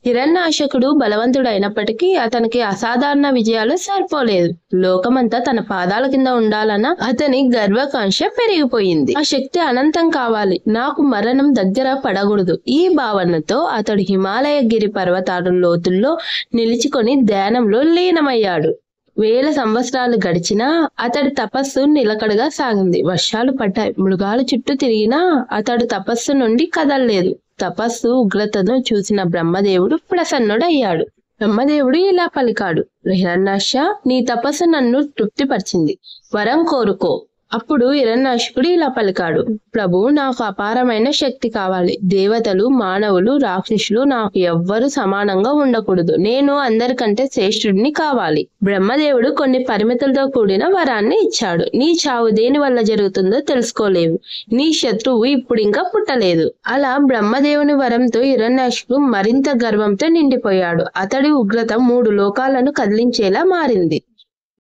హిరణ్యాశకుడు బలవంతుడైనప్పటికీ అతనికి అసాధారణ విజయాలు సరిపోలేదు. లోకమంతా తన పాదాల కింద ఉండాలన్న అతని గర్వకాంక్ష పెరిగిపోయింది. ఆ శక్తి అనంతం కావాలి, నాకు మరణం దగ్గర పడకూడదు. ఈ భావనతో అతడు హిమాలయగిరి పర్వతాల లోతుల్లో నిలిచికొని ధ్యానంలో లీనమయ్యాడు. వేల సంవత్సరాలు గడిచినా అతడి తపస్సు నిలకడగా సాగింది. వర్షాలు పడ్డాయి, మృగాలు చుట్టూ తిరిగినా అతడు తపస్సు నుండి కదలలేదు. తపస్సు ఉగ్రతను చూసిన బ్రహ్మదేవుడు ప్రసన్నుడయ్యాడు. బ్రహ్మదేవుడు ఇలా పలికాడు, హిరణ్యాక్ష, నీ తపస్సు నన్ను తృప్తిపరిచింది, వరం కోరుకో. అప్పుడు హిరణ్యాశకుడు ఇలా పలికాడు, ప్రభు, నాకు అపారమైన శక్తి కావాలి. దేవతలు, మానవులు, రాక్షసులు నాకు ఎవ్వరూ సమానంగా ఉండకూడదు. నేను అందరికంటే శ్రేష్ఠుడిని కావాలి. బ్రహ్మదేవుడు కొన్ని పరిమితులతో కూడిన వరాన్ని ఇచ్చాడు. నీ చావు దేని వల్ల జరుగుతుందో తెలుసుకోలేవు. నీ శత్రువు ఇప్పుడు ఇంకా పుట్టలేదు. అలా బ్రహ్మదేవుని వరంతో హిరణ్యాశకుడు మరింత గర్వంతో నిండిపోయాడు. అతడి ఉగ్రత 3 లోకాలను కదిలించేలా మారింది.